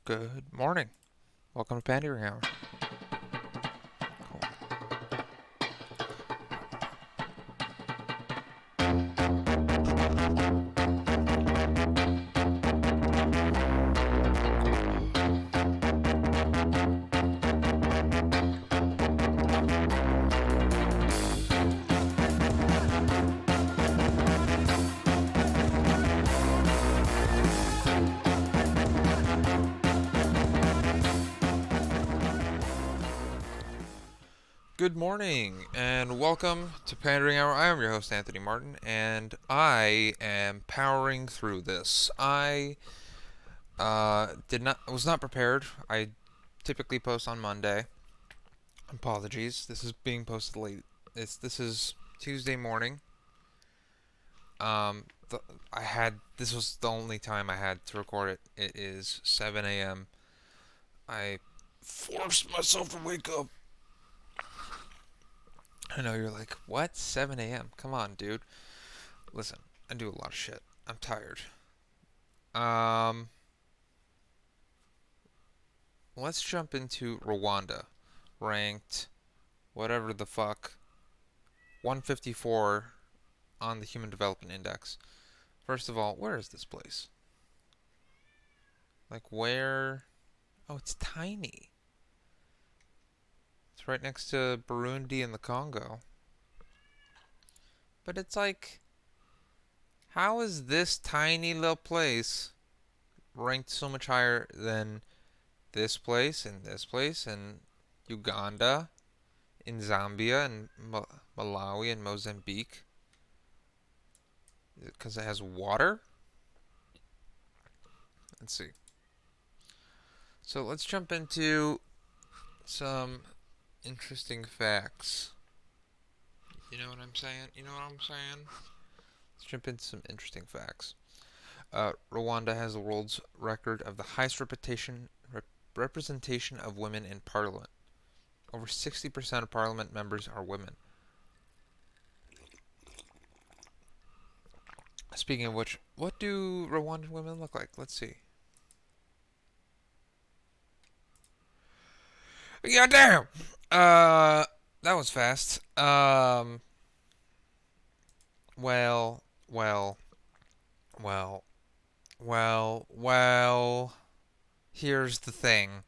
Good morning. Welcome to Pandering Hour. Good morning, and welcome to Pandering Hour. I am your host, Anthony Martin, and I am powering through this. I was not prepared. I typically post on Monday. Apologies. This is being posted late. This is Tuesday morning. Um, th- this was the only time I had to record it. It is 7 a.m. I forced myself to wake up. I know you're like, what? 7 a.m.? Come on, dude. Listen, I do a lot of shit. I'm tired. Um, let's jump into Rwanda. Ranked, whatever the fuck, 154 on the Human Development Index. First of all, where is this place? Like, where? Oh, it's tiny. It's right next to Burundi and the Congo. But it's like, how is this tiny little place ranked so much higher than this place and this place and Uganda, in Zambia and Malawi and Mozambique? Is it because it has water? Let's see. So let's jump into some interesting facts. You know what I'm saying? You know what I'm saying? Let's jump into some interesting facts. Rwanda has the world's record of the highest representation of women in parliament. Over 60% of parliament members are women. Speaking of which, what do Rwandan women look like? Let's see. Yeah, damn. That was fast. Well, well, well, well. Here's the thing.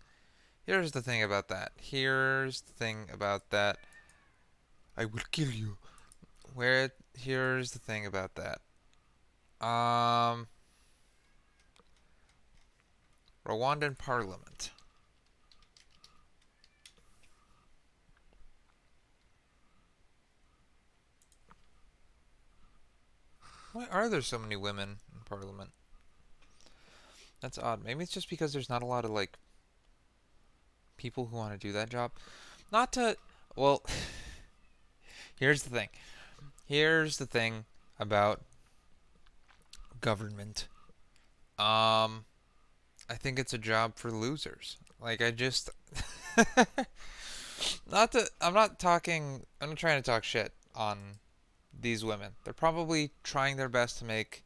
Here's the thing about that. Here's the thing about that. I will kill you. Here's the thing about that. Um, Rwandan Parliament. Why are there so many women in Parliament? That's odd. Maybe it's just because there's not a lot of like people who want to do that job. Not to. Well, here's the thing. Here's the thing about government. Um, I think it's a job for losers. Like I just not to I'm not talking I'm not trying to talk shit on these women. They're probably trying their best to make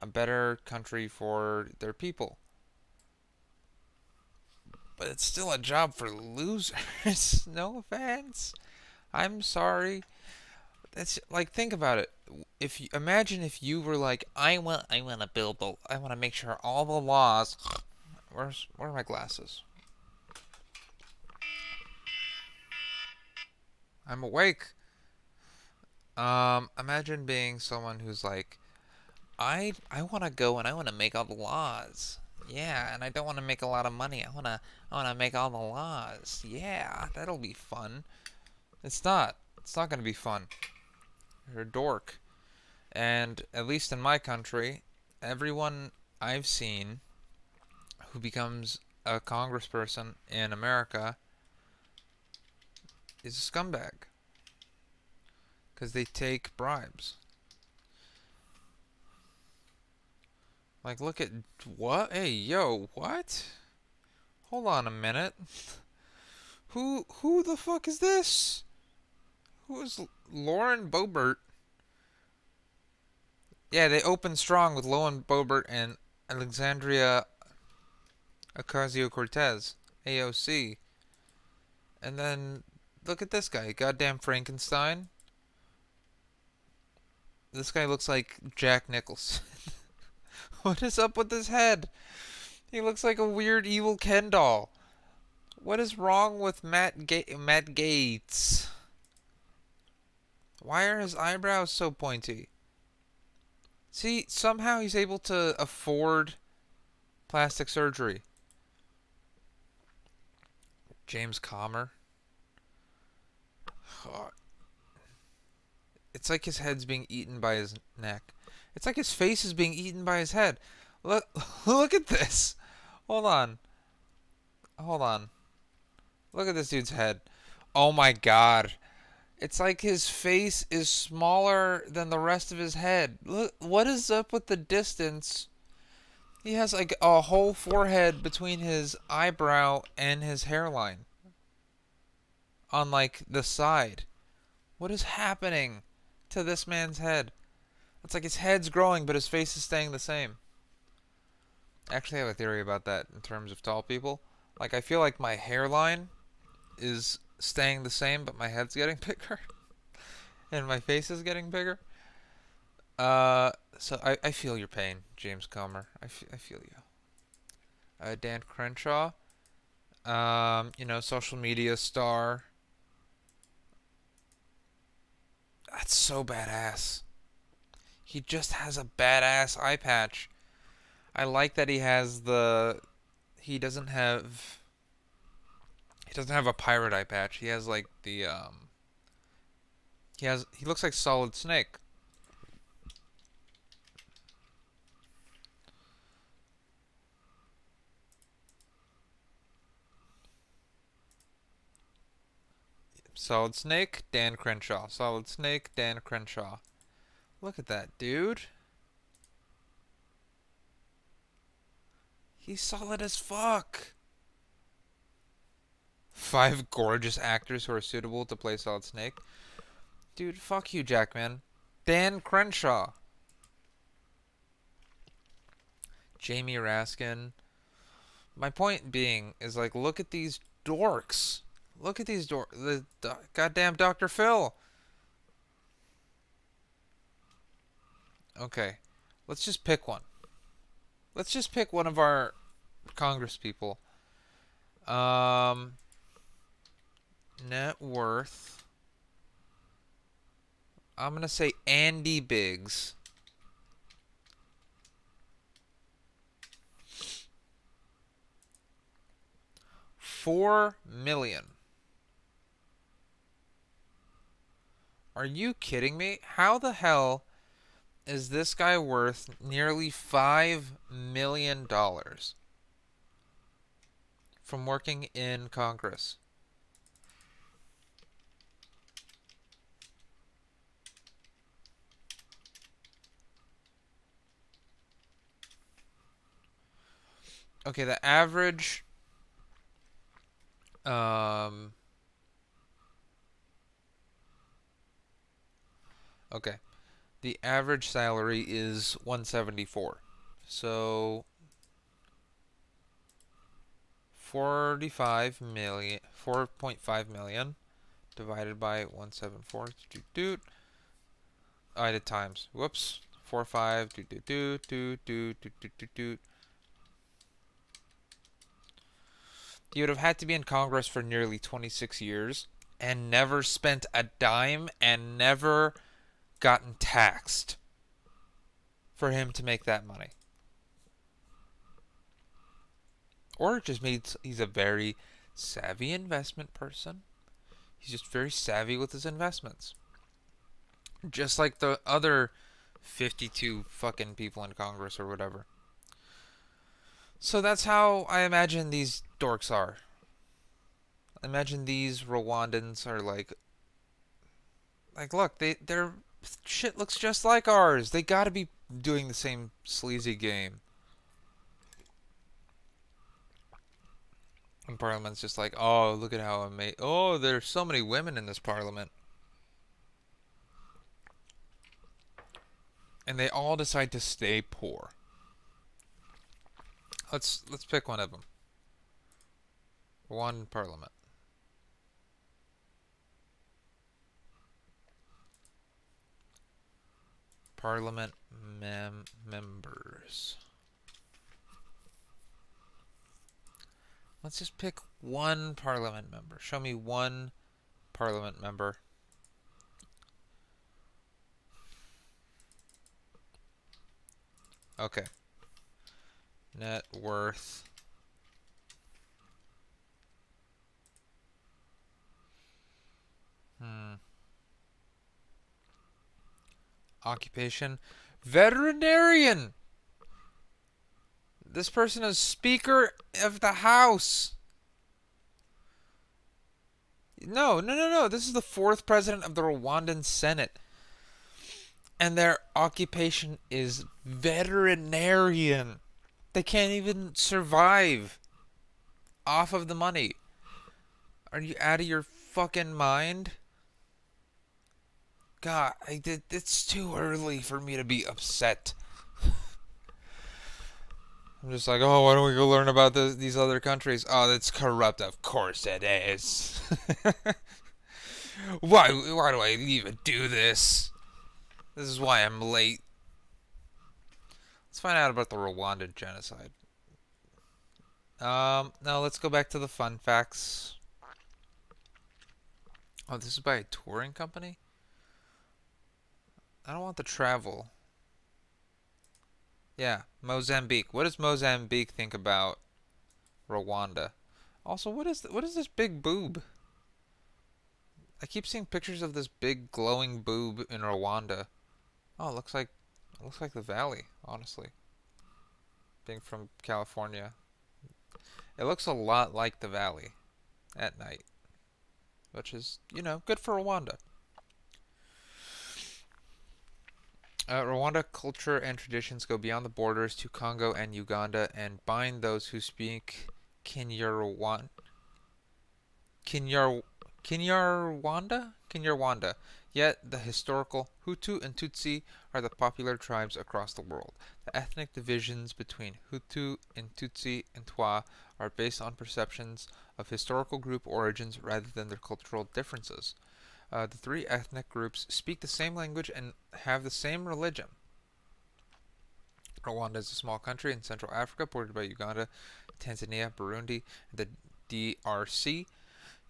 a better country for their people. But it's still a job for losers. No offense. I'm sorry. It's like think about it. If you imagine if you were like I want to I want to make sure all the laws. Where are my glasses? I'm awake. Imagine being someone who's like I want to go and I want to make all the laws. Yeah, and I don't want to make a lot of money. I want to make all the laws. Yeah, that'll be fun. It's not. It's not going to be fun. You're a dork. And at least in my country, everyone I've seen who becomes a congressperson in America is a scumbag because they take bribes. Like, look at what? Hey, yo, what? Hold on a minute. Who the fuck is this? Who is Lauren Boebert? Yeah, they opened strong with Lauren Boebert and Alexandria Ocasio-Cortez, AOC. And then look at this guy, goddamn Frankenstein. This guy looks like Jack Nicholson. What is up with his head? He looks like a weird evil Ken doll. What is wrong with Matt Gates? Why are his eyebrows so pointy? See, somehow he's able to afford plastic surgery. James Comer. It's like his head's being eaten by his neck. It's like his face is being eaten by his head. Look, look at this. Hold on. Hold on. Look at this dude's head. Oh my god. It's like his face is smaller than the rest of his head. Look, what is up with the distance? He has like a whole forehead between his eyebrow and his hairline. On like the side. What is happening to this man's head? It's like his head's growing, but his face is staying the same. Actually, I have a theory about that in terms of tall people. Like, I feel like my hairline is staying the same, but my head's getting bigger. And my face is getting bigger. So I feel your pain, James Comer. I feel you. Dan Crenshaw. Social media star. That's so badass. He just has a badass eye patch. I like that he has the. He doesn't have. He doesn't have a pirate eye patch. He has like the. He looks like Solid Snake. Solid Snake, Dan Crenshaw. Solid Snake, Dan Crenshaw. Look at that, dude. He's solid as fuck. 5 gorgeous actors who are suitable to play Solid Snake. Dude, fuck you, Jackman. Dan Crenshaw. Jamie Raskin. My point being is like, look at these dorks. Look at these the goddamn Dr. Phil. Okay, let's just pick one. Let's just pick one of our Congress people. Net worth. I'm gonna say Andy Biggs. $4 million. Are you kidding me? How the hell is this guy worth nearly $5 million from working in Congress? Okay, the average okay. The average salary is 174. So 45 million, 4.5 million divided by 174. I did times. Whoops. 4 5 He would have had to be in Congress for nearly 26 years and never spent a dime and never gotten taxed for him to make that money. Or it just means he's a very savvy investment person. He's just very savvy with his investments. Just like the other 52 fucking people in Congress or whatever. So that's how I imagine these dorks are. I imagine these Rwandans are like look, their shit looks just like ours. They gotta be doing the same sleazy game. And Parliament's just like, oh, look at how amazing. Oh, there's so many women in this Parliament. And they all decide to stay poor. Let's pick one of them. Rwandan parliament. Parliament members. Let's just pick one parliament member. Show me one parliament member. Okay. Net worth. Occupation. Veterinarian. This person is Speaker of the House. No, no, no, no. This is the fourth president of the Rwandan Senate. And their occupation is veterinarian. They can't even survive off of the money. Are you out of your fucking mind? God, it's too early for me to be upset. I'm just like, oh, why don't we go learn about these other countries? Oh, that's corrupt. Of course it is. Why do I even do this? This is why I'm late. Let's find out about the Rwanda genocide. No, let's go back to the fun facts. Oh, this is by a touring company? I don't want the travel. Yeah, Mozambique. What does Mozambique think about Rwanda? Also, what is this big boob? I keep seeing pictures of this big glowing boob in Rwanda. Oh, it looks like the valley, honestly. Being from California. It looks a lot like the valley at night, which is, good for Rwanda. Rwanda culture and traditions go beyond the borders to Congo and Uganda and bind those who speak Kinyarwanda. Kinyar Kinyarwanda? Kinyarwanda. Yet the historical Hutu and Tutsi are the popular tribes across the world. The ethnic divisions between Hutu and Tutsi and Twa are based on perceptions of historical group origins rather than their cultural differences. The three ethnic groups speak the same language and have the same religion. Rwanda is a small country in Central Africa, bordered by Uganda, Tanzania, Burundi, and the DRC.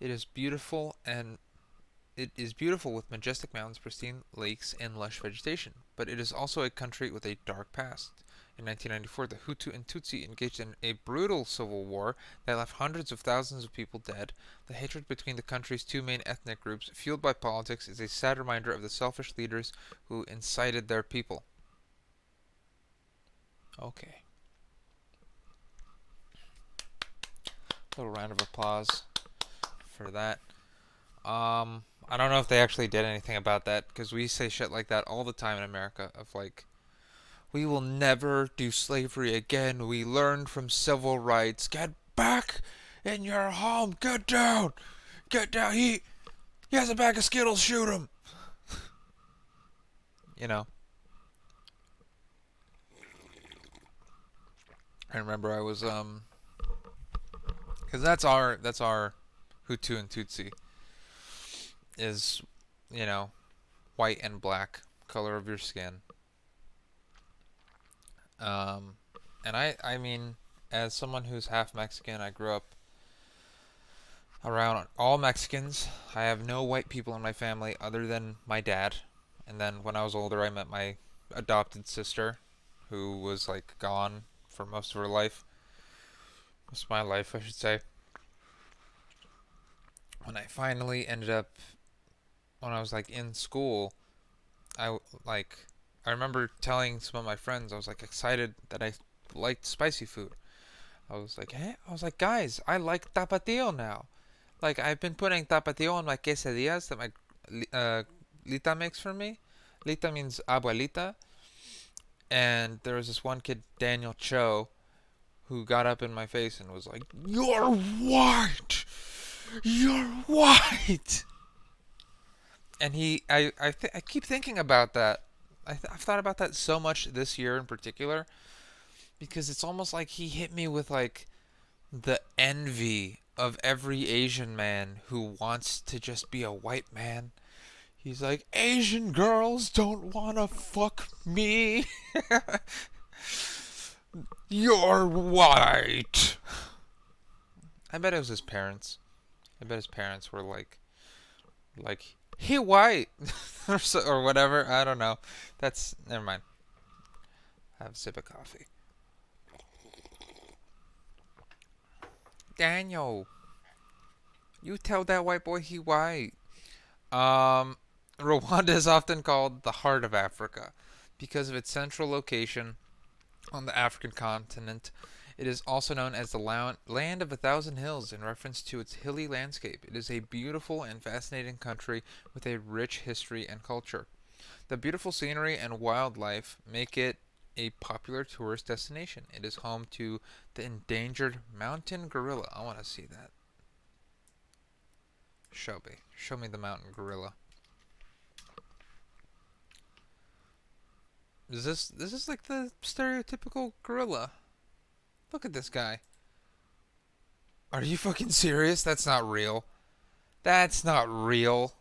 It is beautiful with majestic mountains, pristine lakes, and lush vegetation, but it is also a country with a dark past. In 1994, the Hutu and Tutsi engaged in a brutal civil war that left hundreds of thousands of people dead. The hatred between the country's two main ethnic groups, fueled by politics, is a sad reminder of the selfish leaders who incited their people. Okay. A little round of applause for that. I don't know if they actually did anything about that, because we say shit like that all the time in America, of like, we will never do slavery again. We learned from civil rights. Get back in your home. Get down. Get down. He has a bag of Skittles. Shoot him. I remember I was because that's our Hutu and Tutsi is, white and black color of your skin. And I mean, as someone who's half Mexican, I grew up around all Mexicans. I have no white people in my family other than my dad. And then when I was older, I met my adopted sister, who was like gone for most of her life. Most of my life, I should say. When I finally ended up, when I was like in school, I like I remember telling some of my friends I was like excited that I liked spicy food. I was like, hey, guys, I like tapatio now. Like I've been putting tapatio on my quesadillas that my Lita makes for me. Lita means abuelita. And there was this one kid, Daniel Cho, who got up in my face and was like, "You're white! You're white!" And I keep thinking about that. I've thought about that so much this year in particular, because it's almost like he hit me with like the envy of every Asian man who wants to just be a white man. He's like, Asian girls don't wanna fuck me. You're white. I bet it was his parents. I bet his parents were like he white or whatever. I don't know. That's never mind. Have a sip of coffee. Daniel, you tell that white boy he white. Um, Rwanda is often called the heart of Africa because of its central location on the African continent. It is also known as the land of a thousand hills in reference to its hilly landscape. It is a beautiful and fascinating country with a rich history and culture. The beautiful scenery and wildlife make it a popular tourist destination. It is home to the endangered mountain gorilla. I want to see that. Show me. Show me the mountain gorilla. This is like the stereotypical gorilla. Look at this guy. Are you fucking serious? That's not real. That's not real.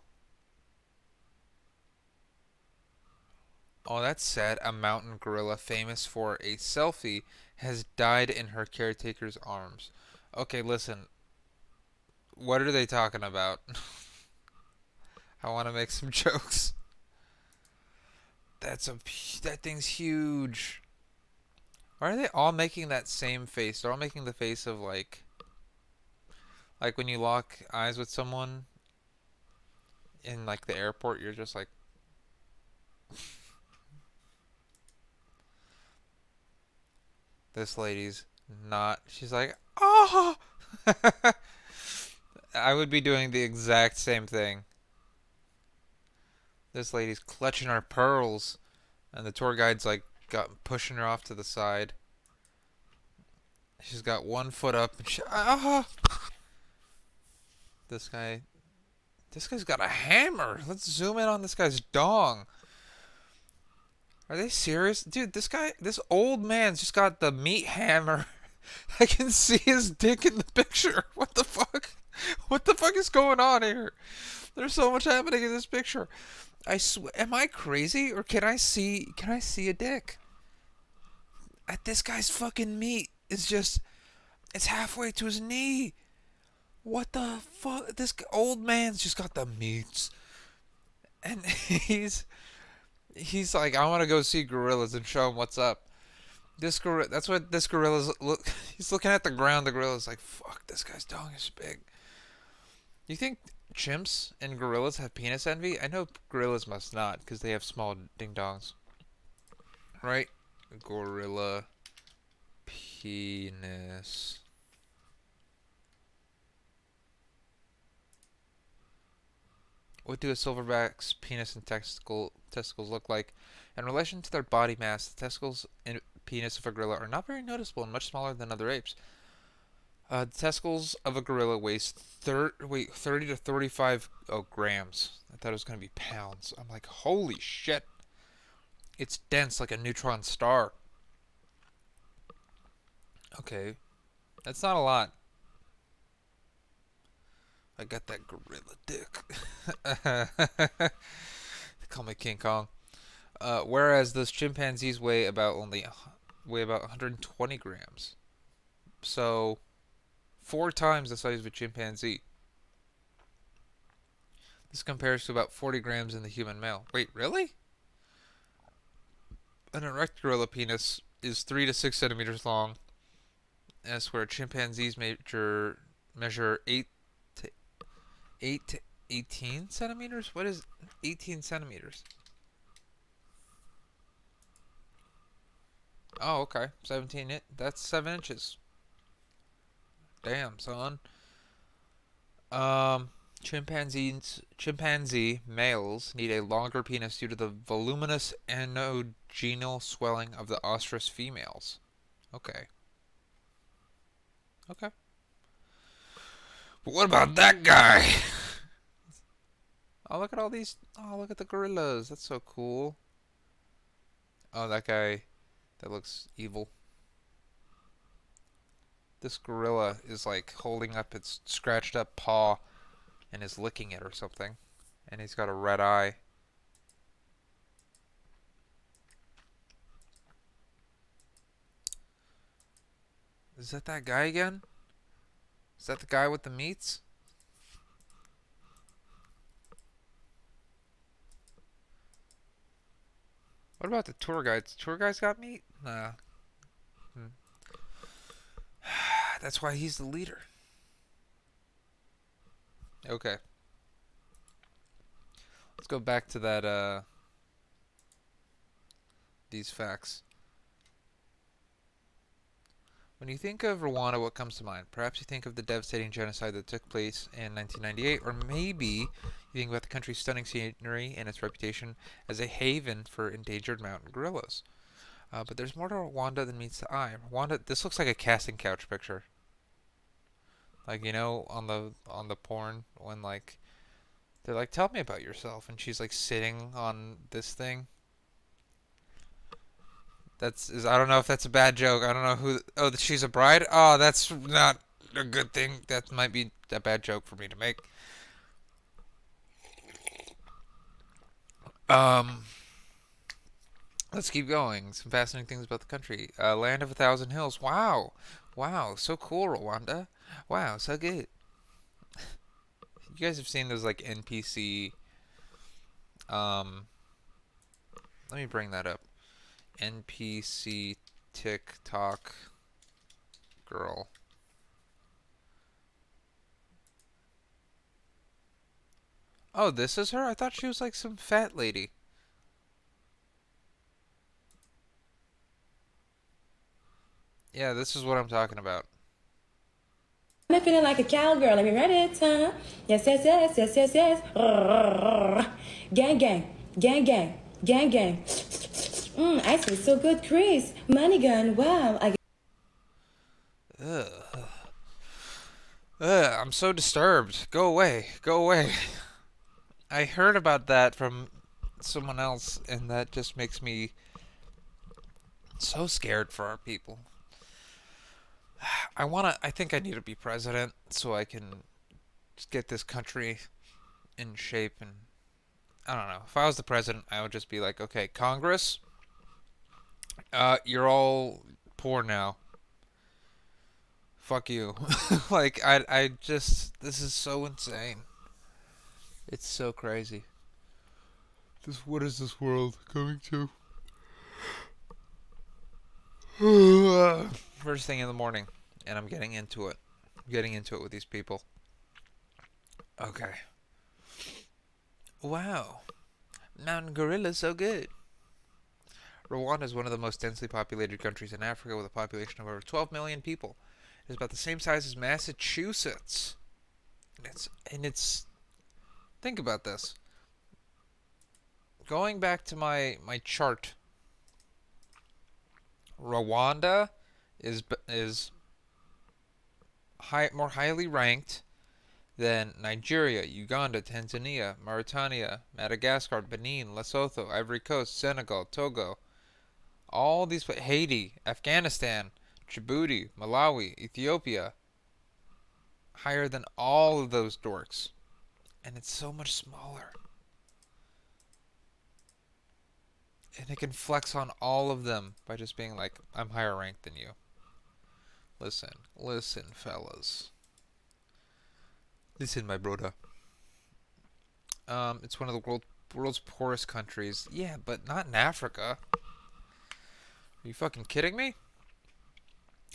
Oh, that's sad. A mountain gorilla famous for a selfie has died in her caretaker's arms. Okay, listen. What are they talking about? I want to make some jokes. That thing's huge. Why are they all making that same face? They're all making the face of like when you lock eyes with someone in like the airport, you're just like this lady's not. She's like, "Oh." I would be doing the exact same thing. This lady's clutching her pearls, and the tour guide's like got pushing her off to the side. She's got one foot up, and this guy, this guy's got a hammer. Let's zoom in on this guy's dong. Are they serious, dude? This old man's just got the meat hammer. I can see his dick in the picture. What the fuck? What the fuck is going on here? There's so much happening in this picture. I swear, am I crazy or can I see a dick? At this guy's fucking meat is just it's halfway to his knee. What the fuck? This old man's just got the meats. And he's like, I want to go see gorillas and show him what's up. This gorilla, that's what this gorilla's look. He's looking at the ground. The gorilla's like, fuck, this guy's dong is big. You think chimps and gorillas have penis envy? I know gorillas must not, because they have small ding dongs. Right? Gorilla penis. What do a silverback's penis and testicles look like? In relation to their body mass, the testicles and penis of a gorilla are not very noticeable and much smaller than other apes. The testicles of a gorilla weighs 30 to 35 grams. I thought it was going to be pounds. I'm like, holy shit. It's dense like a neutron star. Okay. That's not a lot. I got that gorilla dick. They call me King Kong. Whereas those chimpanzees weigh about 120 grams. So 4 times the size of a chimpanzee. This compares to about 40 grams in the human male. Wait, really? An erect gorilla penis is 3 to 6 centimeters long, as where chimpanzees measure 8 to 18 centimeters? What is 18 centimeters? Oh, okay. 17, that's 7 inches. Damn, son. Chimpanzee males need a longer penis due to the voluminous anogenal swelling of the ostrich females. Okay. Okay. But what about that guy? Oh, look at all these. Oh, look at the gorillas. That's so cool. Oh, that guy. That looks evil. This gorilla is like holding up its scratched up paw and is licking it or something. And he's got a red eye. Is that guy again? Is that the guy with the meats? What about the tour guides? Tour guides got meat? Nah. Hmm. That's why he's the leader. Okay. Let's go back to that, these facts. When you think of Rwanda, what comes to mind? Perhaps you think of the devastating genocide that took place in 1998, or maybe you think about the country's stunning scenery and its reputation as a haven for endangered mountain gorillas. But there's more to Rwanda than meets the eye. Rwanda, this looks like a casting couch picture. Like, you know, on the porn when like they're like, "Tell me about yourself," and she's like sitting on this thing. I don't know if that's a bad joke. I don't know who. Oh, she's a bride. Oh, that's not a good thing. That might be a bad joke for me to make. Um, let's keep going. Some fascinating things about the country. Land of a thousand hills. Wow, wow, so cool, Rwanda. Wow, so good. You guys have seen those like NPC. Um, let me bring that up. NPC TikTok girl. Oh, this is her? I thought she was like some fat lady. Yeah, this is what I'm talking about. I'm feeling like a cowgirl. Let me read it, huh? Yes, yes, yes, yes, yes, yes. Gang, gang, gang, gang, gang, gang. Ice cream, so good, Chris. Money gun, wow. Ugh. Ugh, I'm so disturbed. Go away. Go away. I heard about that from someone else, and that just makes me so scared for our people. I think I need to be president so I can just get this country in shape. And I don't know. If I was the president, I would just be like, okay, Congress, you're all poor now. Fuck you. Like, I just, this is so insane. It's so crazy. What is this world coming to? First thing in the morning, and I'm getting into it. I'm getting into it with these people. Okay. Wow. Mountain gorilla so good. Rwanda is one of the most densely populated countries in Africa with a population of over 12 million people. It is about the same size as Massachusetts. And it's think about this. Going back to my chart, Rwanda is more highly ranked than Nigeria, Uganda, Tanzania, Mauritania, Madagascar, Benin, Lesotho, Ivory Coast, Senegal, Togo. All these, Haiti, Afghanistan, Djibouti, Malawi, Ethiopia, higher than all of those dorks. And it's so much smaller. And it can flex on all of them by just being like, I'm higher ranked than you. Listen, listen, fellas. Listen, my brother. It's one of the world's poorest countries. Yeah, but not in Africa. Are you fucking kidding me?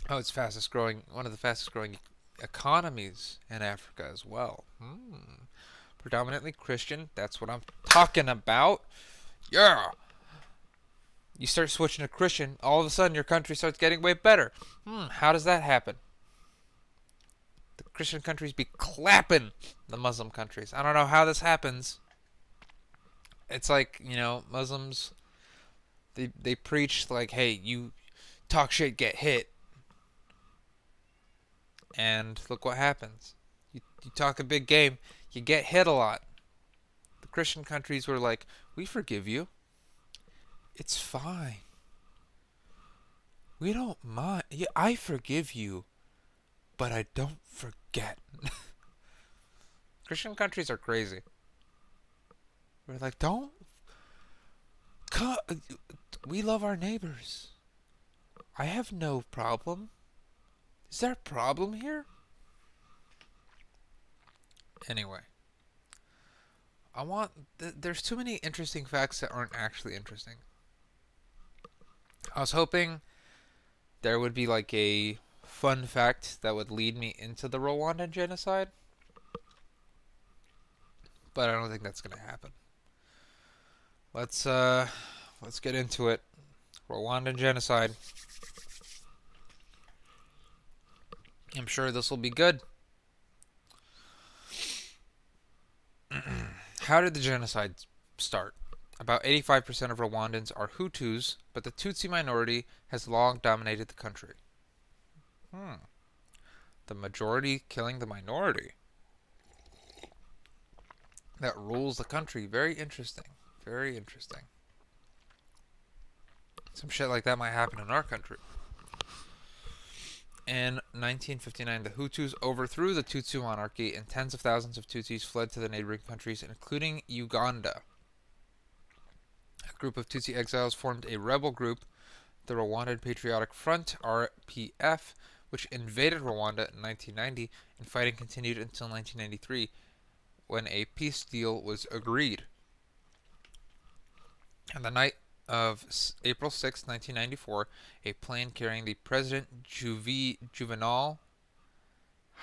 Oh, it's one of the fastest growing economies in Africa as well. Predominantly Christian. That's what I'm talking about. Yeah. You start switching to Christian, all of a sudden your country starts getting way better. How does that happen? The Christian countries be clapping the Muslim countries. I don't know how this happens. It's like, Muslims, they preach like, hey, you talk shit, get hit. And look what happens. You talk a big game, you get hit a lot. The Christian countries were like, we forgive you. It's fine. We don't mind. Yeah, I forgive you. but I don't forget. Christian countries are crazy. We're like, don't. We love our neighbors. I have no problem. Is there a problem here? Anyway, I want. There's too many interesting facts that aren't actually interesting. I was hoping there would be like a fun fact that would lead me into the Rwandan genocide, but I don't think that's gonna happen. Let's let's get into it. Rwandan genocide. I'm sure this will be good. How did the genocide start? About 85% of Rwandans are Hutus, but the Tutsi minority has long dominated the country. The majority killing the minority that rules the country. Very interesting. Very interesting. Some shit like that might happen in our country. In 1959, the Hutus overthrew the Tutsi monarchy, and tens of thousands of Tutsis fled to the neighboring countries, including Uganda. A group of Tutsi exiles formed a rebel group, the Rwandan Patriotic Front (RPF), which invaded Rwanda in 1990, and fighting continued until 1993, when a peace deal was agreed. On the night of April 6, 1994, a plane carrying the President Juvenal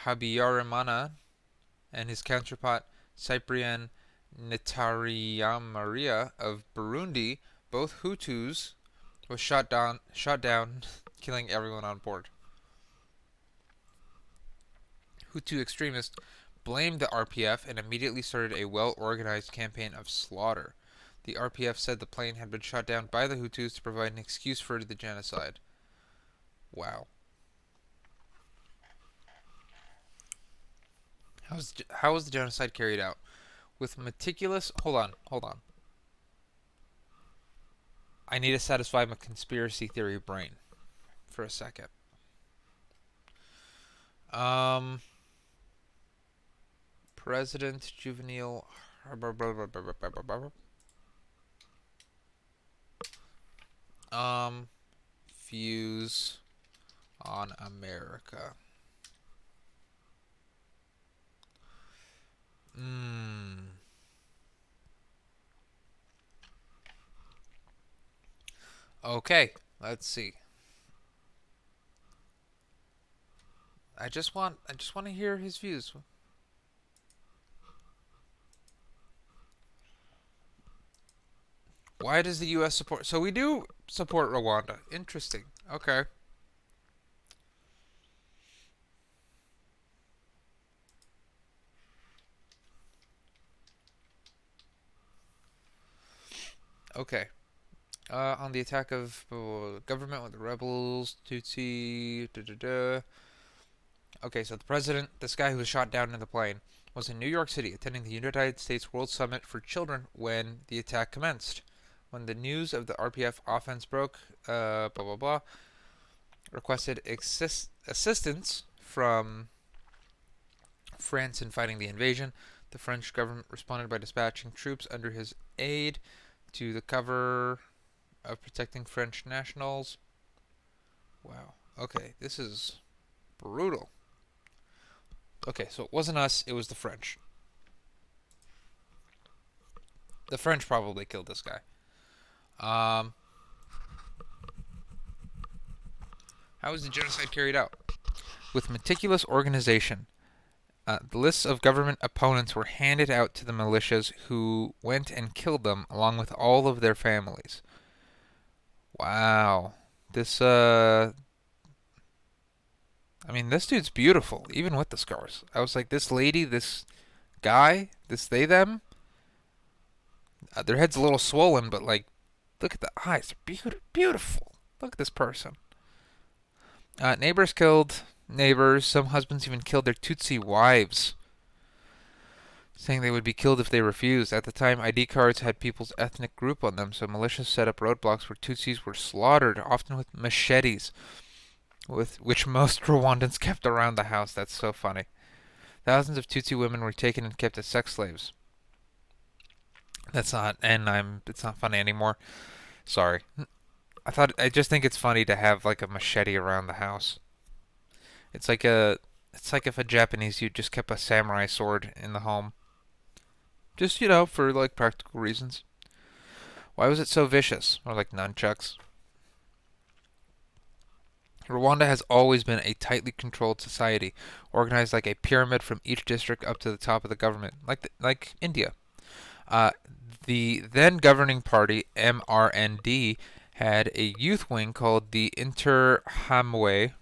Habyarimana and his counterpart Cyprien Ntaryamariya of Burundi, both Hutus, was shot down, killing everyone on board. Hutu extremists blamed the RPF and immediately started a well-organized campaign of slaughter. The RPF said the plane had been shot down by the Hutus to provide an excuse for the genocide. Wow. How was the genocide carried out? With meticulous... Hold on. I need to satisfy my conspiracy theory brain for a second. President Juvenile... views on America. Okay, let's see. I just want to hear his views. Why does the U.S. support? So we do support Rwanda. Interesting. Okay. Okay. On the attack of government with the rebels, Tutsi. Okay, so the president, this guy who was shot down in the plane, was in New York City attending the United States World Summit for Children when the attack commenced. When the news of the RPF offense broke, requested assistance from France in fighting the invasion. The French government responded by dispatching troops under his aid to the cover of protecting French nationals. Wow. Okay, this is brutal. Okay, so it wasn't us, it was the French. The French probably killed this guy. How was the genocide carried out? With meticulous organization. The lists of government opponents were handed out to the militias who went and killed them along with all of their families. Wow. This, I mean, this dude's beautiful, even with the scars. I was like, this lady, this guy, this they, them, their head's a little swollen, but like, look at the eyes. They're beautiful. Look at this person. Neighbors killed neighbors. Some husbands even killed their Tutsi wives, saying they would be killed if they refused. At the time, ID cards had people's ethnic group on them, so militias set up roadblocks where Tutsis were slaughtered, often with machetes. with which most Rwandans kept around the house. That's so funny. Thousands of Tutsi women were taken and kept as sex slaves. That's not, and it's not funny anymore. Sorry. I just think it's funny to have like a machete around the house. It's like a, it's like if a Japanese dude just kept a samurai sword in the home. Just, for like practical reasons. Why was it so vicious? Or like nunchucks? Rwanda has always been a tightly controlled society, organized like a pyramid from each district up to the top of the government, like India. Uh, the then governing party, MRND, had a youth wing called the Interahamwe,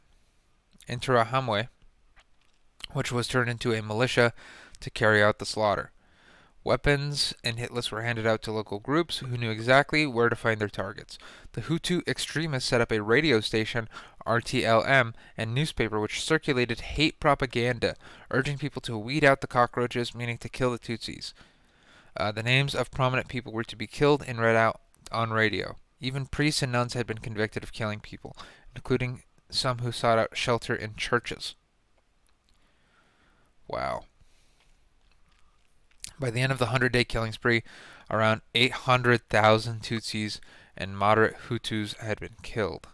which was turned into a militia to carry out the slaughter. Weapons and hit lists were handed out to local groups who knew exactly where to find their targets. The Hutu extremists set up a radio station, RTLM, and newspaper which circulated hate propaganda, urging people to weed out the cockroaches, meaning to kill the Tutsis. The names of prominent people were to be killed and read out on radio. Even priests and nuns had been convicted of killing people, including some who sought out shelter in churches. Wow. By the end of the 100-day killing spree, around 800,000 Tutsis and moderate Hutus had been killed.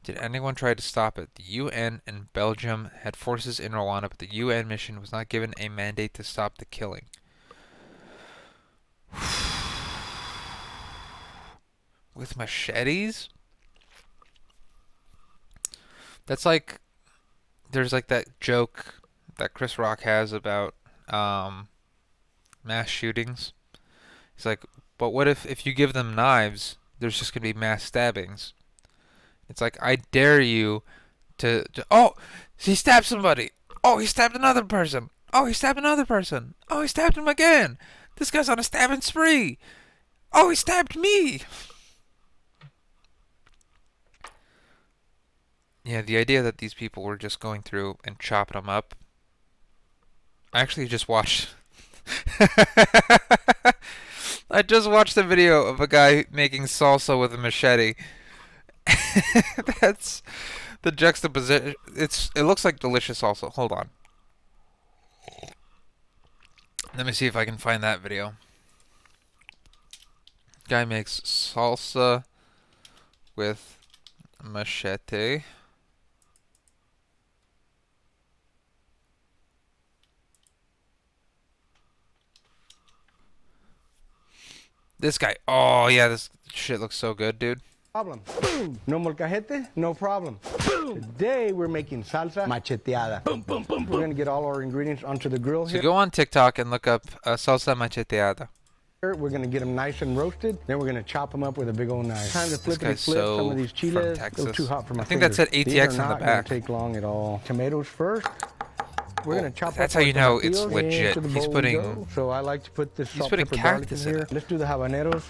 Did anyone try to stop it? The UN and Belgium had forces in Rwanda, but the UN mission was not given a mandate to stop the killing. With machetes? That's like, there's like that joke that Chris Rock has about mass shootings. He's like, but what if you give them knives, there's just going to be mass stabbings? It's like, I dare you oh, he stabbed somebody. Oh, he stabbed another person. Oh, he stabbed another person. Oh, he stabbed him again. This guy's on a stabbing spree. Oh, he stabbed me. Yeah, the idea that these people were just going through and chopping them up. I actually just watched. I just watched a video of a guy making salsa with a machete. That's the juxtaposition. It looks like delicious salsa. Hold on. Let me see if I can find that video. Guy makes salsa with machete. This guy. Oh, yeah, this shit looks so good, dude. Problem. Boom. No molcajete, no problem. Boom. Today we're making salsa macheteada. Boom, boom, boom, we're going to get all our ingredients onto the grill here. So go on TikTok and look up salsa macheteada. We're going to get them nice and roasted. Then we're going to chop them up with a big old knife. Time to flip and flip some of these chiles. A little too hot for my I think fingers. that said ATX These are on the not back. Going to take long at all. Tomatoes first. We're going to chop that's up how you know it's legit. He's putting. So I like to put this salt, putting pepper, garlic in cactus in here. it. Let's do the habaneros.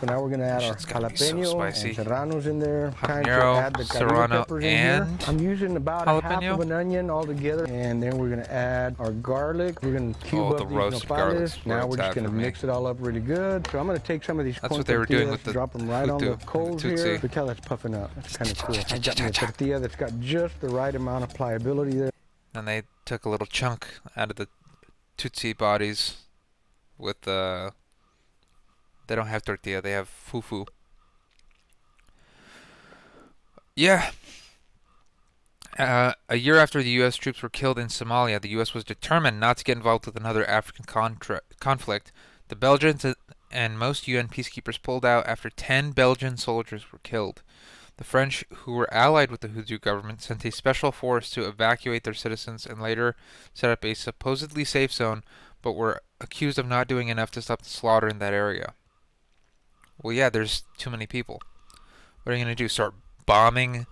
So now we're going to add our jalapeno and serranos in there. Time to add the serrano peppers in here. and I'm using about half of an onion all together. And then we're going to add our garlic. We're going to cube up these nopales. Now we're just going to mix it all up really good. So I'm going to take some of these That's what they were doing with the drop them right on the coals here. Tutsi. Look how that's puffing up. That's kind of cool. I've got me a tortilla that's got just the right amount of pliability there. And they took a little chunk out of the Tutsi bodies with the. They don't have tortilla, they have fufu. Yeah. A year after the U.S. troops were killed in Somalia, the U.S. was determined not to get involved with another African conflict. The Belgians and most UN peacekeepers pulled out after 10 Belgian soldiers were killed. The French, who were allied with the Hutu government, sent a special force to evacuate their citizens and later set up a supposedly safe zone, but were accused of not doing enough to stop the slaughter in that area. Well, yeah, there's too many people. What are you going to do? Start bombing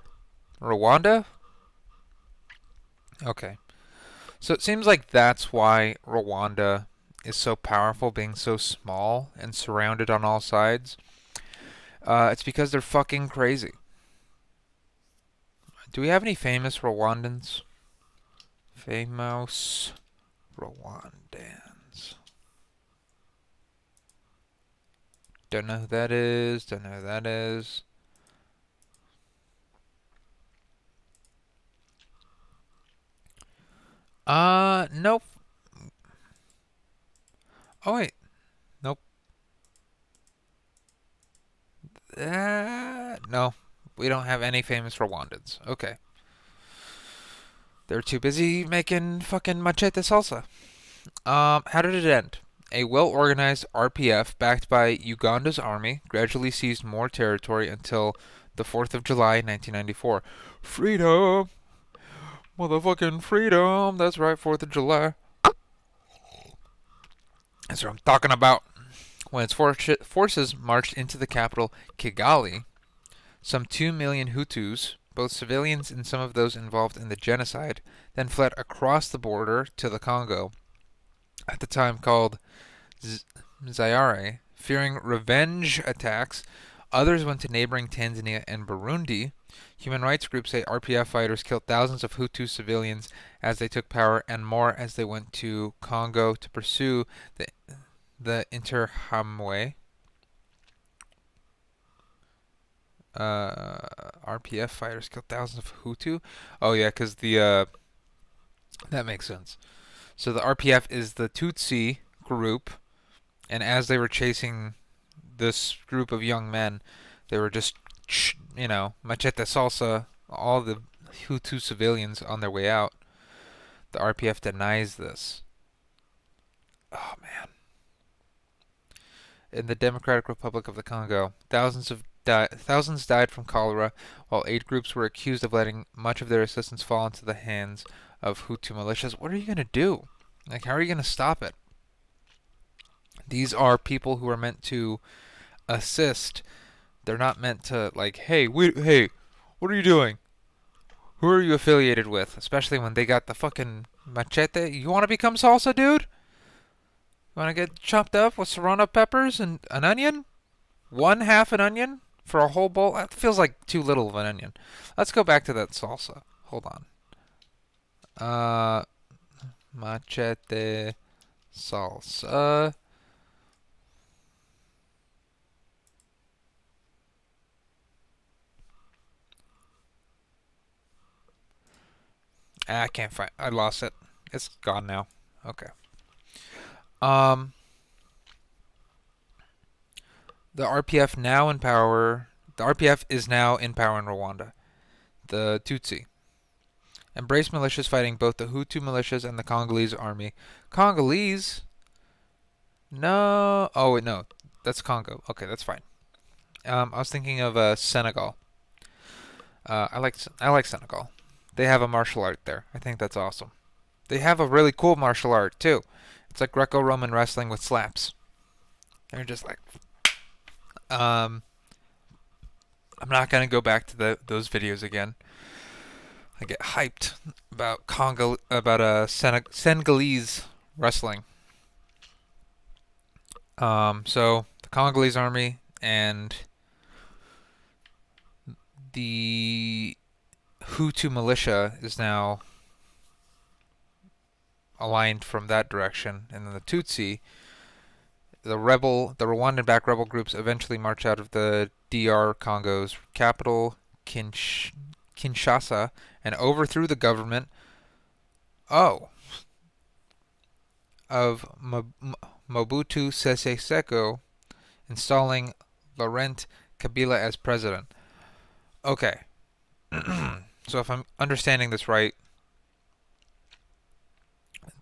Rwanda? Okay. So it seems like that's why Rwanda is so powerful, being so small and surrounded on all sides. It's because they're fucking crazy. Do we have any famous Rwandans? Famous Rwandans. Don't know who that is. Don't know who that is. Nope. Oh, wait. Nope. No. We don't have any famous Rwandans. Okay. They're too busy making fucking Machete Salsa. How did it end? A well-organized RPF backed by Uganda's army gradually seized more territory until the 4th of July, 1994. Freedom! Motherfucking freedom! That's right, 4th of July. That's what I'm talking about. When its forces marched into the capital, Kigali, some 2 million Hutus, both civilians and some of those involved in the genocide, then fled across the border to the Congo, at the time called Zaire. Fearing revenge attacks, others went to neighboring Tanzania and Burundi. Human rights groups say RPF fighters killed thousands of Hutu civilians as they took power, and more as they went to Congo to pursue the Interhamwe. RPF fighters killed thousands of Hutu. Oh yeah, because that makes sense. So the RPF is the Tutsi group, and as they were chasing this group of young men, they were just, Machete Salsa, all the Hutu civilians on their way out. The RPF denies this. Oh, man. In the Democratic Republic of the Congo, thousands died from cholera, while aid groups were accused of letting much of their assistance fall into the hands of Hutu militias. What are you going to do? Like, how are you going to stop it? These are people who are meant to assist. They're not meant to, like, hey, what are you doing? Who are you affiliated with? Especially when they got the fucking machete. You want to become salsa, dude? You want to get chopped up with serrano peppers and an onion? 1/2 an onion for a whole bowl? That feels like too little of an onion. Let's go back to that salsa. Hold on. Machete salsa. I can't find. I lost it. It's gone now. Okay. The RPF now in power. The RPF is now in power in Rwanda. The Tutsi embraced militias fighting both the Hutu militias and the Congolese army. Congolese? No. Oh wait, no. That's Congo. Okay, that's fine. I was thinking of Senegal. I like Senegal. They have a martial art there. I think that's awesome. They have a really cool martial art too. It's like Greco-Roman wrestling with slaps. They're just like, I'm not gonna go back to those videos again. I get hyped about Senegalese wrestling. So the Congolese army and the Hutu militia is now aligned from that direction, and then the Tutsi, the Rwandan-backed rebel groups eventually march out of the DR Congo's capital, Kinshasa, and overthrew the government of Mobutu Sese Seko, installing Laurent Kabila as president. Okay. So if I'm understanding this right,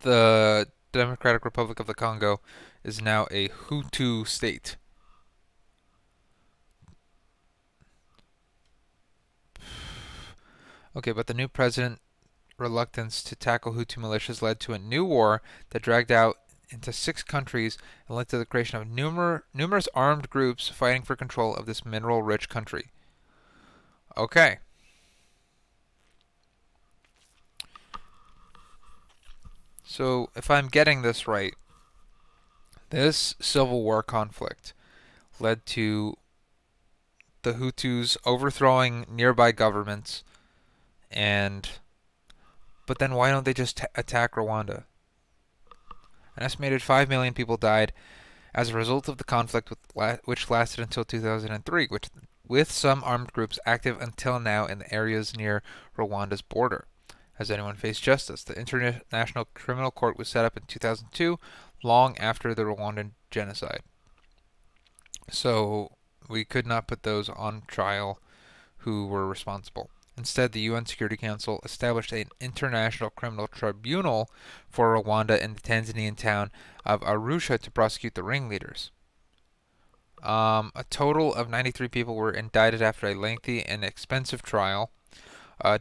the Democratic Republic of the Congo is now a Hutu state. Okay, but the new president's reluctance to tackle Hutu militias led to a new war that dragged out into 6 countries and led to the creation of numerous armed groups fighting for control of this mineral-rich country. Okay. So, if I'm getting this right, this civil war conflict led to the Hutus overthrowing nearby governments, but then why don't they just attack Rwanda? An estimated 5 million people died as a result of the conflict, which lasted until 2003, with some armed groups active until now in the areas near Rwanda's border. Has anyone faced justice? The International Criminal Court was set up in 2002, long after the Rwandan genocide. So we could not put those on trial who were responsible. Instead, the UN Security Council established an international criminal tribunal for Rwanda in the Tanzanian town of Arusha to prosecute the ringleaders. A total of 93 people were indicted after a lengthy and expensive trial.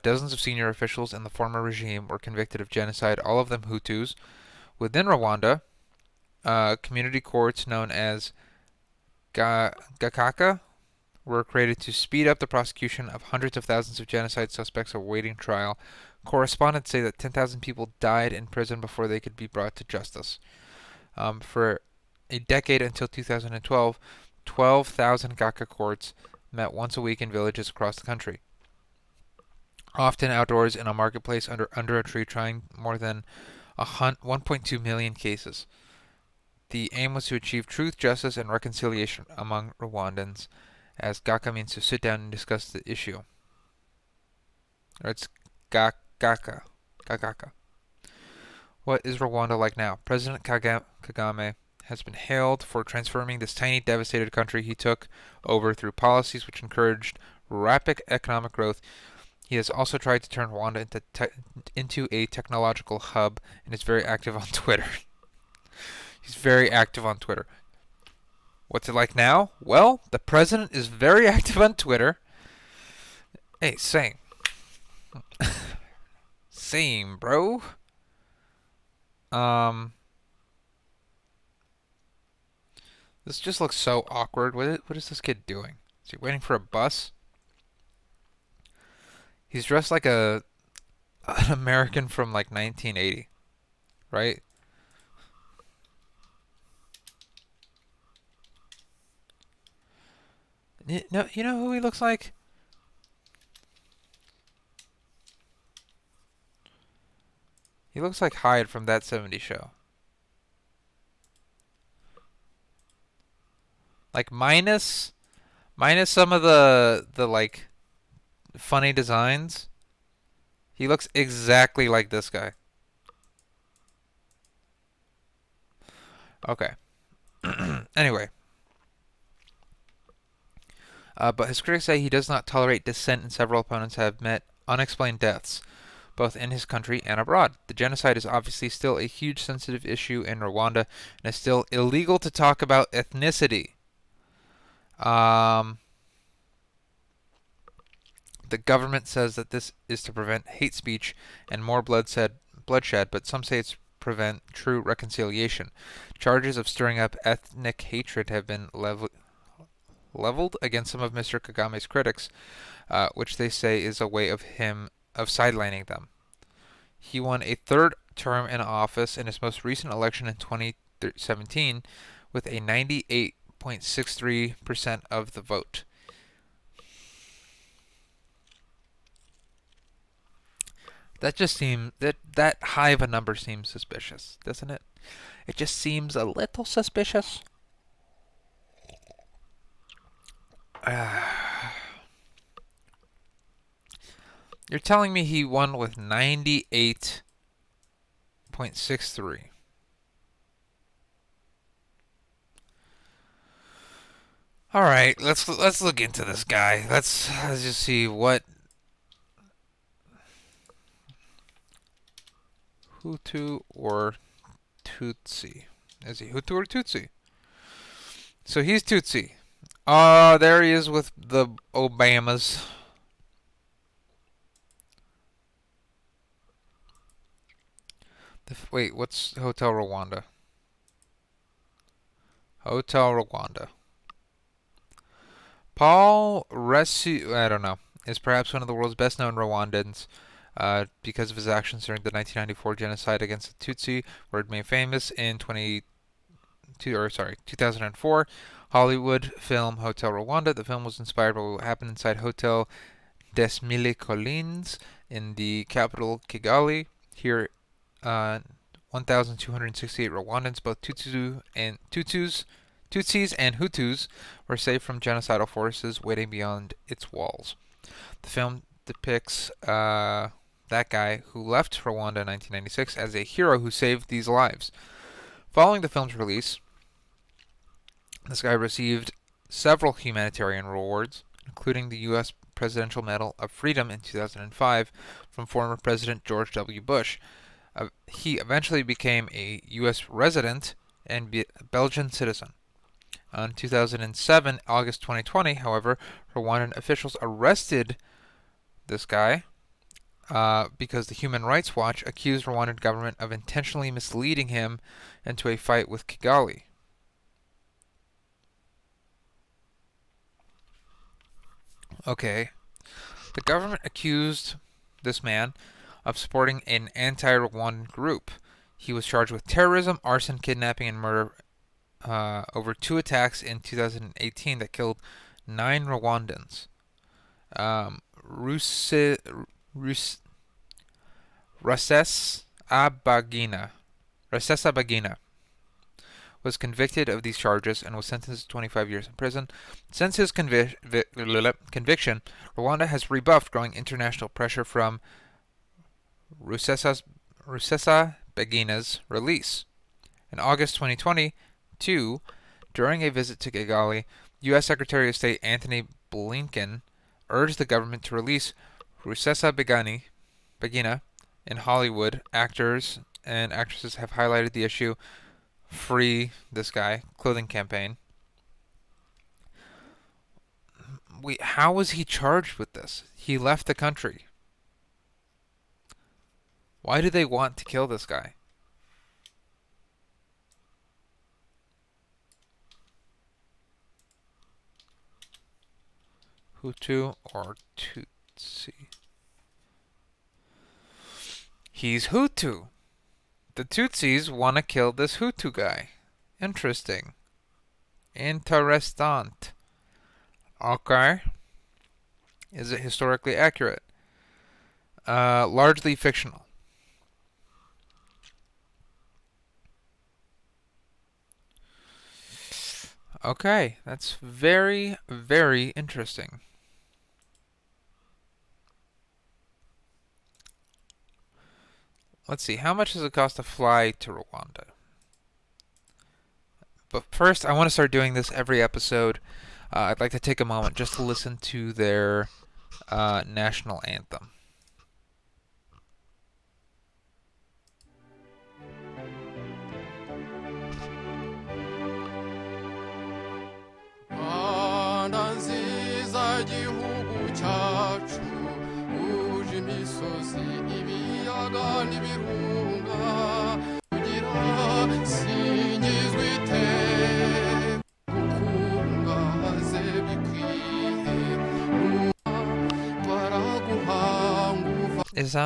Dozens of senior officials in the former regime were convicted of genocide, all of them Hutus. Within Rwanda, community courts known as Gakaka were created to speed up the prosecution of hundreds of thousands of genocide suspects awaiting trial. Correspondents say that 10,000 people died in prison before they could be brought to justice. For a decade until 2012, 12,000 Gaka courts met once a week in villages across the country, often outdoors in a marketplace under a tree, trying more than 1.2 million cases. The aim was to achieve truth, justice, and reconciliation among Rwandans, as Gaka means to sit down and discuss the issue. Or it's Gaka. Gagaka. What is Rwanda like now? President Kagame has been hailed for transforming this tiny, devastated country he took over through policies which encouraged rapid economic growth. He has also tried to turn Rwanda into a technological hub and is very active on Twitter. He's very active on Twitter. What's it like now? Well, the president is very active on Twitter. Hey, same. Same, bro. This just looks so awkward. What is this kid doing? Is he waiting for a bus? He's dressed like an American from like 1980, right? No, you know who he looks like? He looks like Hyde from That 70s Show. Like minus some of the like funny designs. He looks exactly like this guy. Okay. Anyway. But his critics say he does not tolerate dissent, and several opponents have met unexplained deaths, both in his country and abroad. The genocide is obviously still a huge sensitive issue in Rwanda, and it's still illegal to talk about ethnicity. The government says that this is to prevent hate speech and more bloodshed, but some say it's prevent true reconciliation. Charges of stirring up ethnic hatred have been leveled against some of Mr. Kagame's critics, which they say is a way of sidelining them. He won a third term in office in his most recent election in 2017 with a 98.63% of the vote. That just seems that high of a number seems suspicious, doesn't it? It just seems a little suspicious. You're telling me he won with 98.63. All right, let's look into this guy. Let's just see what Hutu or Tutsi. Is he Hutu or Tutsi? So he's Tutsi. There he is with the Obamas. Wait, what's Hotel Rwanda? Hotel Rwanda. Paul Resu, I don't know, is perhaps one of the world's best-known Rwandans because of his actions during the 1994 genocide against the Tutsi, where it made famous in 2004. Hollywood film Hotel Rwanda. The film was inspired by what happened inside Hotel des Mille Collines in the capital Kigali. Here, 1,268 Rwandans, both Tutsis and Hutus, were saved from genocidal forces waiting beyond its walls. The film depicts that guy who left Rwanda in 1996 as a hero who saved these lives. Following the film's release, this guy received several humanitarian rewards, including the U.S. Presidential Medal of Freedom in 2005 from former President George W. Bush. He eventually became a U.S. resident and Belgian citizen. In 2007, August 2020, however, Rwandan officials arrested this guy because the Human Rights Watch accused Rwandan government of intentionally misleading him into a fight with Kigali. Okay. The government accused this man of supporting an anti-Rwandan group. He was charged with terrorism, arson, kidnapping, and murder over 2 attacks in 2018 that killed 9 Rwandans. Rusesabagina was convicted of these charges and was sentenced to 25 years in prison. Since his conviction, Rwanda has rebuffed growing international pressure from Rusesabagina's release. In August 2022, during a visit to Kigali, U.S. Secretary of State Antony Blinken urged the government to release Rusesabagina in Hollywood. Actors and actresses have highlighted the issue. Free this guy clothing campaign. How was he charged with this? He left the country. Why do they want to kill this guy? Hutu or Tutsi? He's Hutu. The Tutsis want to kill this Hutu guy. Interesting. Interessant. Okay. Is it historically accurate? Largely fictional. Okay, that's very, very interesting. Let's see, how much does it cost to fly to Rwanda? But first, I want to start doing this every episode. I'd like to take a moment just to listen to their national anthem.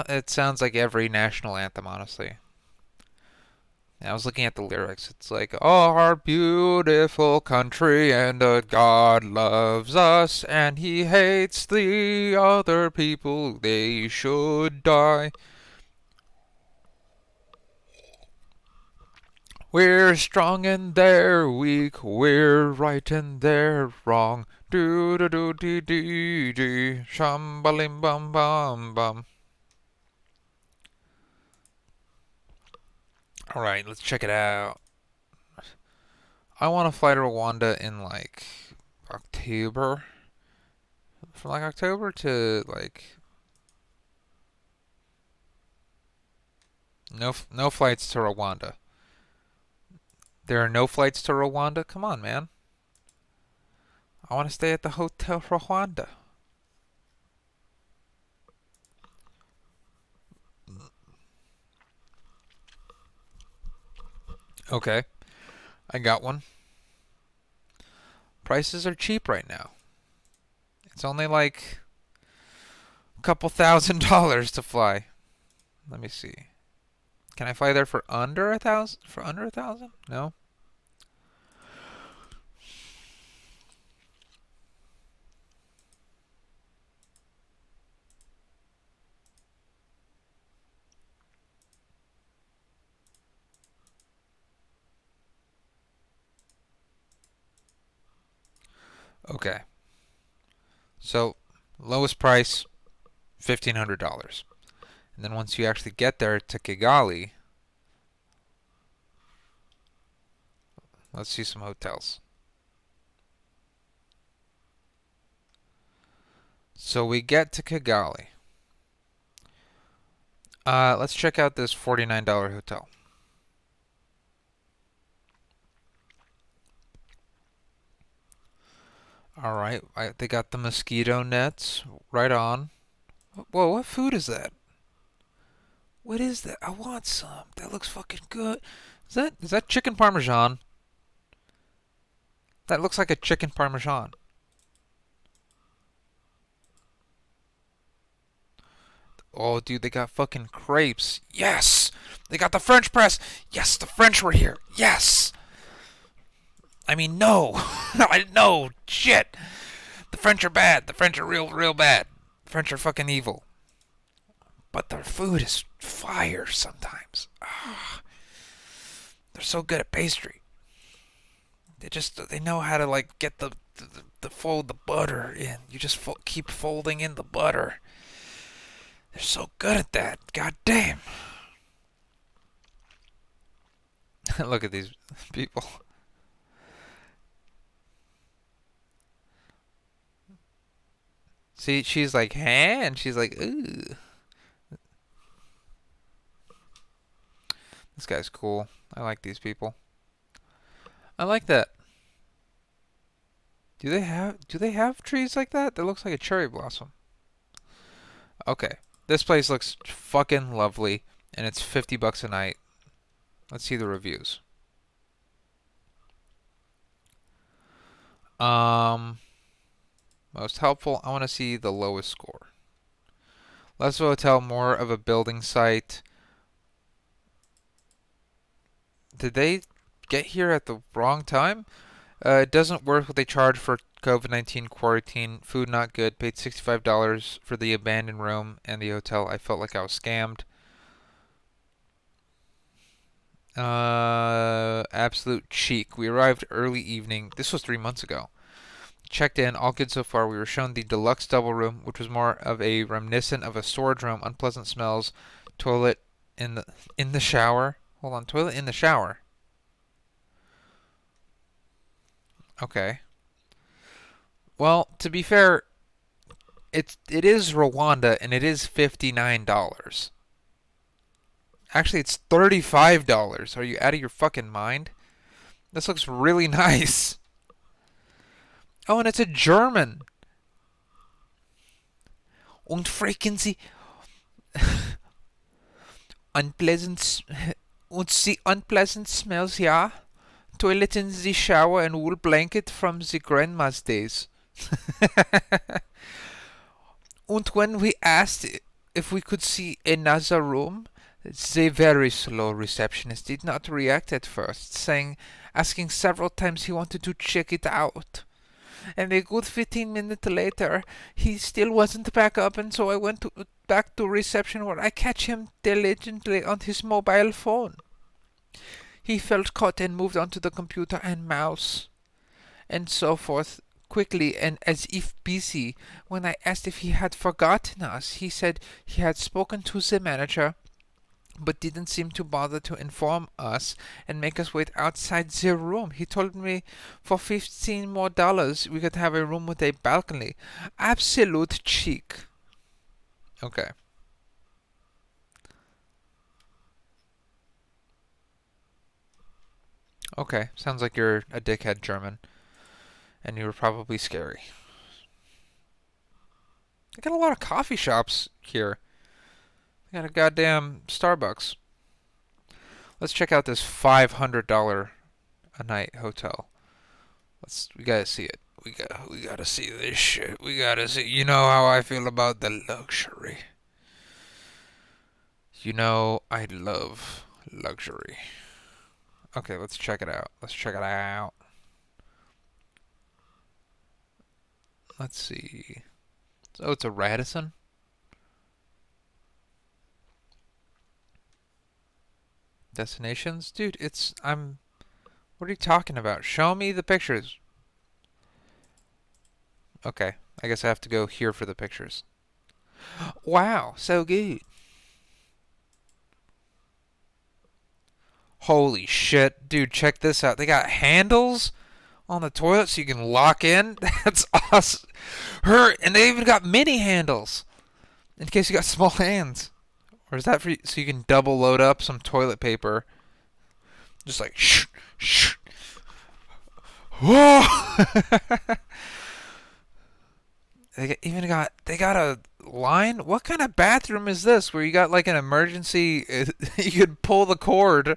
It sounds like every national anthem, honestly. I was looking at the lyrics. It's like, our beautiful country, and God loves us, and He hates the other people. They should die. We're strong and they're weak. We're right and they're wrong. Do do do dee dee dee. Shambalim bum bum bum. Alright, let's check it out. I want to fly to Rwanda in like October. From like October to like no flights to Rwanda. There are no flights to Rwanda? Come on, man. I want to stay at the Hotel Rwanda. Okay, I got one. Prices are cheap right now. It's only like a couple $1,000s to fly. Let me see. Can I fly there for under 1,000? For under 1,000? No. Okay. So, lowest price, $1,500. And then once you actually get there to Kigali, let's see some hotels. So we get to Kigali. Let's check out this $49 hotel. Alright, they got the mosquito nets right on. Whoa, what food is that? What is that? I want some. That looks fucking good. Is that chicken parmesan? That looks like a chicken parmesan. Oh, dude, they got fucking crepes. Yes! They got the French press. Yes, the French were here. Yes! I mean, no. I know. Shit. The French are bad. The French are real bad. The French are fucking evil. But their food is fire sometimes. Ah, they're so good at pastry. They know how to like get the fold the butter in. You just keep folding in the butter. They're so good at that. God damn. Look at these people. See, she's like, huh? And she's like, ooh. This guy's cool. I like these people. I like that. Do they have trees like that? That looks like a cherry blossom. Okay. This place looks fucking lovely, and it's $50 a night. Let's see the reviews. Most helpful. I want to see the lowest score. Less of a hotel, more of a building site. Did they get here at the wrong time? It doesn't worth what they charge for COVID-19 quarantine. Food not good. Paid $65 for the abandoned room and the hotel. I felt like I was scammed. Absolute cheek. We arrived early evening. This was 3 months ago. Checked in, all good so far. We were shown the deluxe double room, which was more of a reminiscent of a storage room. Unpleasant smells. Toilet in the shower. Hold on, toilet in the shower. Okay. Well, to be fair, it is Rwanda and it is $59. Actually, it's $35. Are you out of your fucking mind? This looks really nice. Oh, and it's a German. Und freaking Sie unpleasant und see unpleasant smells, ja? Toilet in the shower and wool blanket from the grandma's days. And when we asked if we could see another room, the very slow receptionist did not react at first, asking several times he wanted to check it out. And a good 15 minutes later, he still wasn't back up, and so I went back to reception where I catch him diligently on his mobile phone. He felt caught and moved onto the computer and mouse, and so forth, quickly and as if busy. When I asked if he had forgotten us, he said he had spoken to the manager, but didn't seem to bother to inform us and make us wait outside the room. He told me for $15 more we could have a room with a balcony. Absolute cheek. Okay. Okay, sounds like you're a dickhead German. And you were probably scary. I got a lot of coffee shops here. I got a goddamn Starbucks. Let's check out this $500 a night hotel. We gotta see it. We gotta see this shit. We gotta see. You know how I feel about the luxury. You know I love luxury. Okay, let's check it out. Let's check it out. Let's see. Oh, it's a Radisson. Destinations? Dude, what are you talking about? Show me the pictures. Okay, I guess I have to go here for the pictures. Wow, so good. Holy shit. Dude, check this out. They got handles on the toilet so you can lock in. That's awesome. And they even got mini handles in case you got small hands. Or is that for so you can double load up some toilet paper? Just like shh, shh. Whoa! They got a line. What kind of bathroom is this? Where you got like an emergency? You could pull the cord.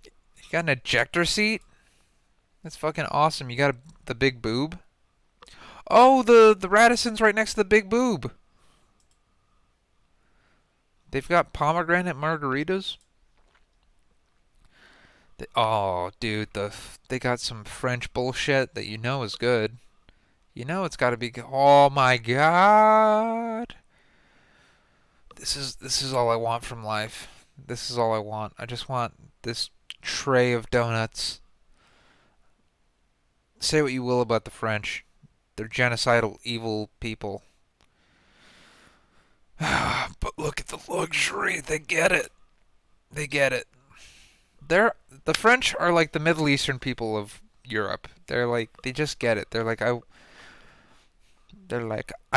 You got an ejector seat. That's fucking awesome. You got the big boob. Oh, the Radisson's right next to the big boob. They've got pomegranate margaritas. Oh, dude, they got some French bullshit that you know is good. You know it's got to be good. Oh my god. This is all I want from life. This is all I want. I just want this tray of donuts. Say what you will about the French. They're genocidal, evil people. But look at the luxury. They get it. They get it. The French are like the Middle Eastern people of Europe. They just get it. They're like, I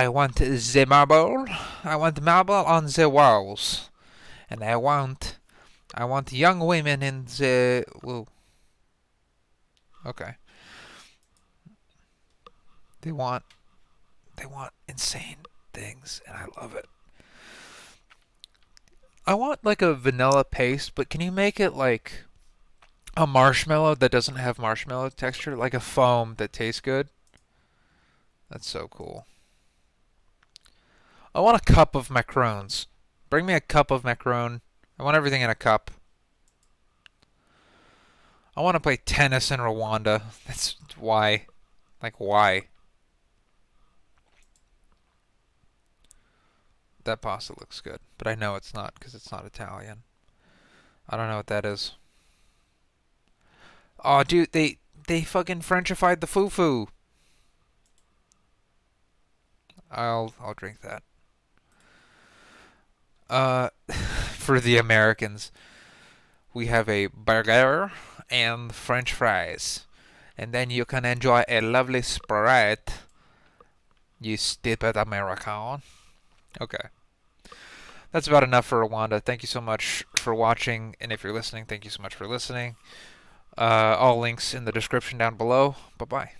want the marble. I want marble on the walls. And I want young women in the... Whoa. Okay. They want insane things, and I love it. I want like a vanilla paste, but can you make it like a marshmallow that doesn't have marshmallow texture? Like a foam that tastes good? That's so cool. I want a cup of macarons. Bring me a cup of macaron. I want everything in a cup. I want to play tennis in Rwanda. That's why. Like, why? That pasta looks good, but I know it's not because it's not Italian. I don't know what that is. Oh, dude, they fucking Frenchified the fufu. I'll drink that. For the Americans, we have a burger and French fries, and then you can enjoy a lovely Sprite. You stupid American. Okay. That's about enough for Rwanda. Thank you so much for watching, and if you're listening, thank you so much for listening. All links in the description down below. Bye-bye.